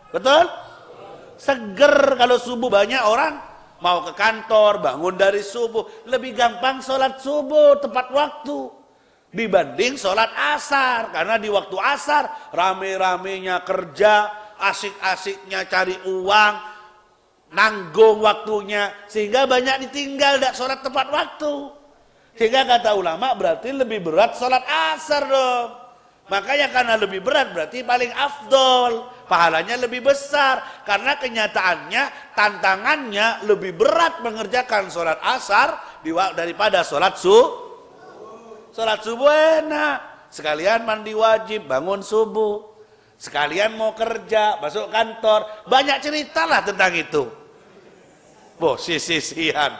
Betul? Seger kalau subuh. Banyak orang mau ke kantor, bangun dari subuh, lebih gampang sholat subuh tepat waktu dibanding sholat asar. Karena di waktu asar rame-ramenya kerja, asik-asiknya cari uang, nanggung waktunya, sehingga banyak ditinggal tidak sholat tepat waktu. Sehingga kata ulama berarti lebih berat sholat asar dong. Makanya karena lebih berat berarti paling afdol, pahalanya lebih besar. Karena kenyataannya tantangannya lebih berat mengerjakan sholat asar daripada sholat subuh. Sholat subuh enak, sekalian mandi wajib, bangun subuh, sekalian mau kerja, masuk kantor, banyak ceritalah tentang itu. Boh, sisi-sisian,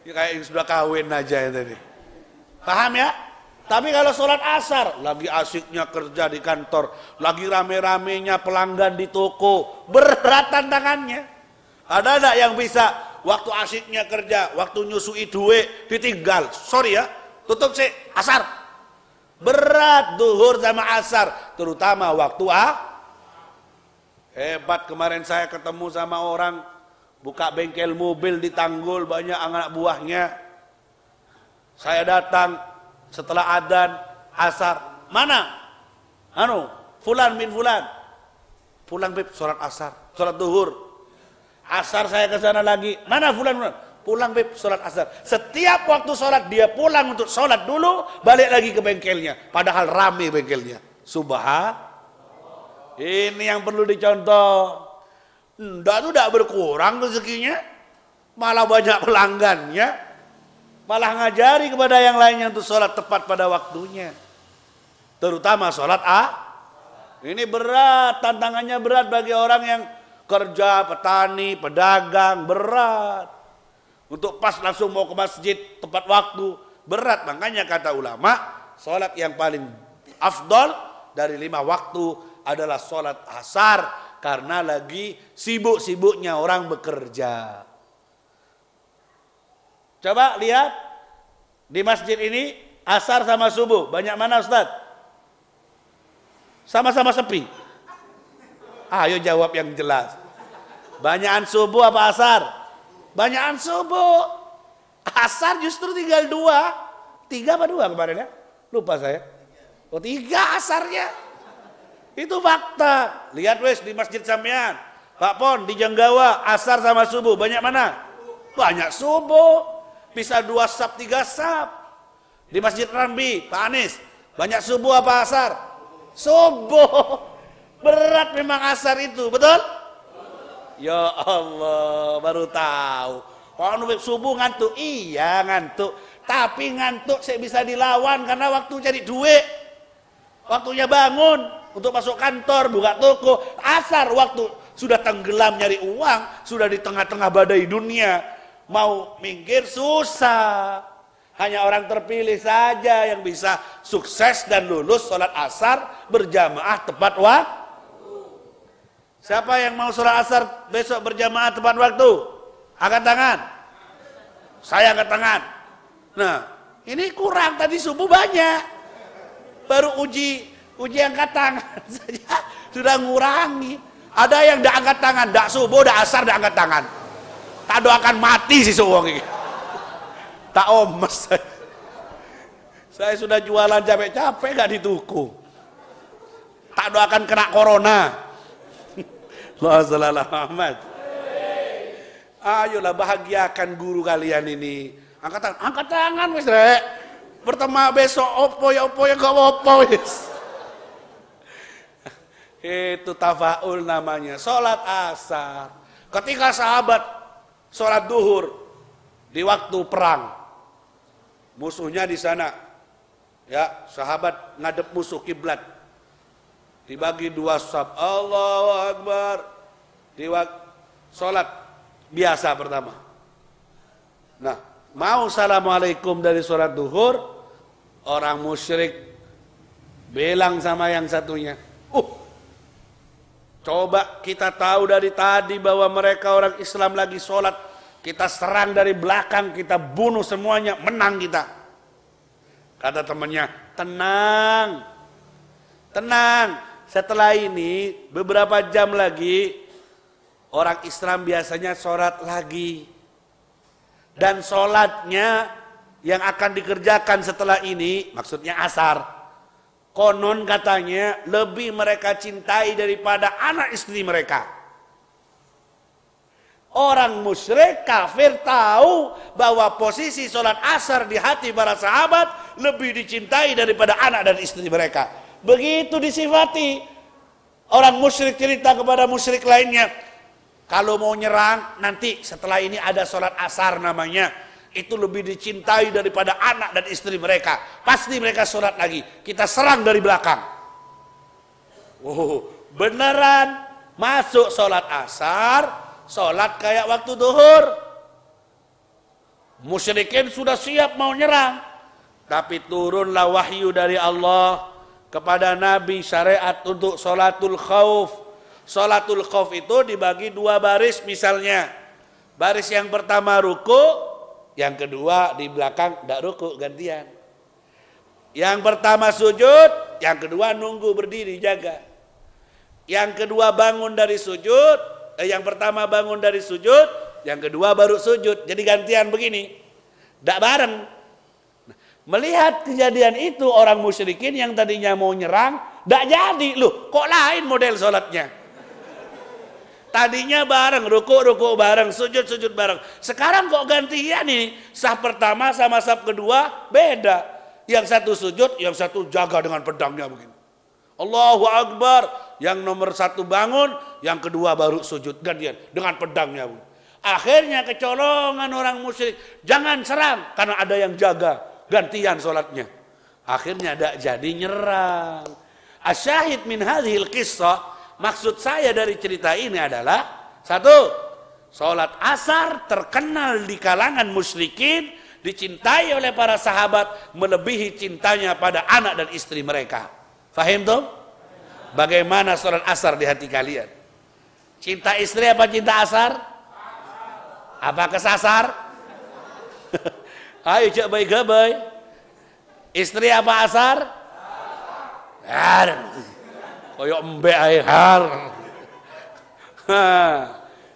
kayak yang sudah kawin aja ya tadi. Paham ya? Tapi kalau sholat asar, lagi asiknya kerja di kantor, lagi rame-ramenya pelanggan di toko, berat tantangannya. Ada enggak yang bisa waktu asiknya kerja, waktu nyusui duit ditinggal? Sorry ya, tutup sih, asar. Berat duhur sama asar, terutama waktu hebat. Kemarin saya ketemu sama orang buka bengkel mobil di Tanggul, banyak anak buahnya. Saya datang setelah adzan asar, mana? Fulan bin Fulan. Pulang beb, sholat asar, sholat duhur. Asar saya ke sana lagi, mana Fulan? Pulang beb, sholat asar. Setiap waktu sholat dia pulang untuk sholat dulu, balik lagi ke bengkelnya. Padahal rame bengkelnya. Subhanallah. Ini yang perlu dicontoh. Tidak berkurang rezekinya, malah banyak pelanggannya. Malah ngajari kepada yang lainnya untuk sholat tepat pada waktunya. Terutama sholat ini berat, tantangannya berat bagi orang yang kerja, petani, pedagang, berat. Untuk pas langsung mau ke masjid tepat waktu, berat. Makanya kata ulama, sholat yang paling afdol dari 5 waktu adalah sholat asar. Karena lagi sibuk-sibuknya orang bekerja. Coba lihat di masjid ini asar sama subuh banyak mana Ustaz? Sama-sama sepi. Ayo jawab yang jelas. Banyakan subuh apa asar? Banyakan subuh. Asar justru tinggal 2. 3 apa 2 kemarin ya? Lupa saya. Oh 3 asarnya. Itu fakta. Lihat wes di masjid sampean. Pak Pon di Janggawa asar sama subuh banyak mana? Banyak subuh. Bisa 2 sab 3 sab. Di Masjid Rambi, Pak Anies, banyak subuh apa asar? Subuh. Berat memang asar itu, betul? Ya Allah, baru tahu. Kalau subuh ngantuk, iya ngantuk. Tapi ngantuk saya bisa dilawan karena waktu cari duit. Waktunya bangun untuk masuk kantor, buka toko. Asar waktu sudah tenggelam nyari uang, sudah di tengah-tengah badai dunia. Mau minggir susah. Hanya orang terpilih saja yang bisa sukses dan lulus sholat asar berjamaah tepat waktu. Siapa yang mau sholat asar besok berjamaah tepat waktu? Angkat tangan. Saya angkat tangan. Nah, ini kurang, tadi subuh banyak. Baru uji angkat tangan saja sudah ngurangi. Ada yang tidak angkat tangan, tidak subuh, tidak asar, tidak angkat tangan. Tak doakan mati si suwong ini. Tak omes. Saya sudah jualan capek-capek gak dituku. Tak doakan kena corona. Allahumma Muhammad. Ayolah bahagiakan guru kalian ini. Angkat tangan wis rek. Pertama besok opo ya gak opo wis. Itu tafaul namanya, sholat asar. Ketika sahabat sholat duhur di waktu perang, musuhnya di sana, ya sahabat ngadep musuh kiblat, dibagi 2 saf, Allahu Akbar, di waktu sholat biasa pertama. Nah, mau assalamualaikum dari sholat duhur, orang musyrik bilang sama yang satunya, coba kita tahu dari tadi bahwa mereka orang Islam lagi sholat, kita serang dari belakang, kita bunuh semuanya, menang kita. Kata temannya, tenang, setelah ini beberapa jam lagi orang Islam biasanya sholat lagi. Dan sholatnya yang akan dikerjakan setelah ini, maksudnya asar, konon katanya lebih mereka cintai daripada anak istri mereka. Orang musyrik kafir tahu bahwa posisi sholat asar di hati para sahabat lebih dicintai daripada anak dan istri mereka. Begitu disifati. Orang musyrik cerita kepada musyrik lainnya, kalau mau nyerang nanti setelah ini ada sholat asar namanya, itu lebih dicintai daripada anak dan istri mereka. Pasti mereka sholat lagi, kita serang dari belakang. Oh, beneran masuk sholat asar, sholat kayak waktu duhur. Musyrikin sudah siap mau nyerang, tapi turunlah wahyu dari Allah kepada Nabi, syariat untuk sholatul khauf. Sholatul khauf itu dibagi dua baris misalnya. Baris yang pertama ruku, yang kedua di belakang tidak ruku, gantian. Yang pertama sujud, yang kedua nunggu berdiri jaga. Yang kedua bangun dari sujud, yang pertama bangun dari sujud, yang kedua baru sujud. Jadi gantian begini, tidak bareng. Melihat kejadian itu orang musyrikin yang tadinya mau nyerang, tidak jadi. Loh, kok lain model sholatnya? Tadinya bareng, ruku bareng, sujud bareng. Sekarang kok gantian nih? Saf pertama sama saf kedua beda. Yang satu sujud, yang satu jaga dengan pedangnya begini. Allahu Akbar. Yang nomor satu bangun, yang kedua baru sujud gantian dengan pedangnya. Akhirnya kecolongan orang musyrik. Jangan serang karena ada yang jaga. Gantian sholatnya. Akhirnya tidak jadi nyerang. Asyahid min hadhil qissah, maksud saya dari cerita ini adalah, satu, sholat asar terkenal di kalangan musyrikin, dicintai oleh para sahabat melebihi cintanya pada anak dan istri mereka. Fahim tuh? Bagaimana sholat asar di hati kalian? Cinta istri apa cinta asar? Apa kesasar? Ayo cek baik-baik. Istri apa asar? Har. Koyok embe ae har.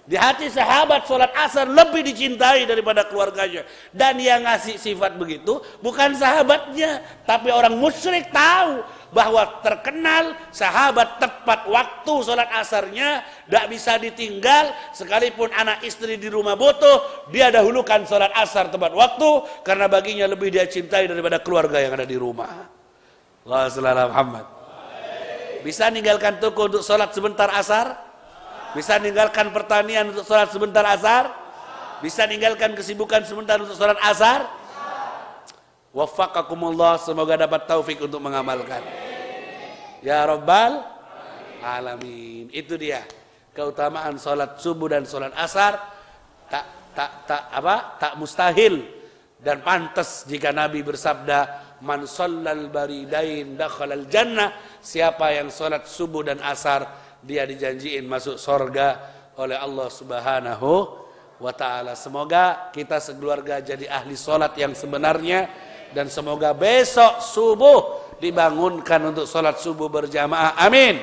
Di hati sahabat sholat asar lebih dicintai daripada keluarganya. Dan yang ngasih sifat begitu bukan sahabatnya, tapi orang musyrik tahu bahwa terkenal sahabat tepat waktu sholat asarnya, tidak bisa ditinggal. Sekalipun anak istri di rumah butuh, dia dahulukan sholat asar tepat waktu, karena baginya lebih dia cintai daripada keluarga yang ada di rumah. Allahumma shalli ala Muhammad. Bisa ninggalkan toko untuk sholat sebentar asar? Bisa ninggalkan pertanian untuk sholat sebentar asar? Bisa ninggalkan kesibukan sebentar untuk sholat asar? Waffaqakumullah, semoga dapat taufik untuk mengamalkan. Ya Rabbal Alamin. Itu dia keutamaan sholat subuh dan sholat asar. Tak mustahil dan pantas jika Nabi bersabda, man shallal baridain dakhalal jannah. Siapa yang sholat subuh dan asar, dia dijanjiin masuk surga oleh Allah Subhanahu wa ta'ala. Semoga kita sekeluarga jadi ahli sholat yang sebenarnya, dan semoga besok subuh dibangunkan untuk sholat subuh berjamaah, amin.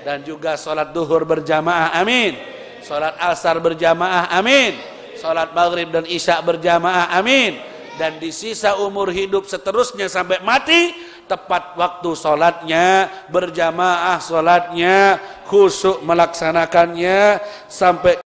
Dan juga sholat duhur berjamaah, amin. Sholat asar berjamaah, amin. Sholat maghrib dan isya berjamaah, amin. Dan di sisa umur hidup seterusnya sampai mati, tepat waktu sholatnya, berjamaah sholatnya, khusyuk melaksanakannya sampai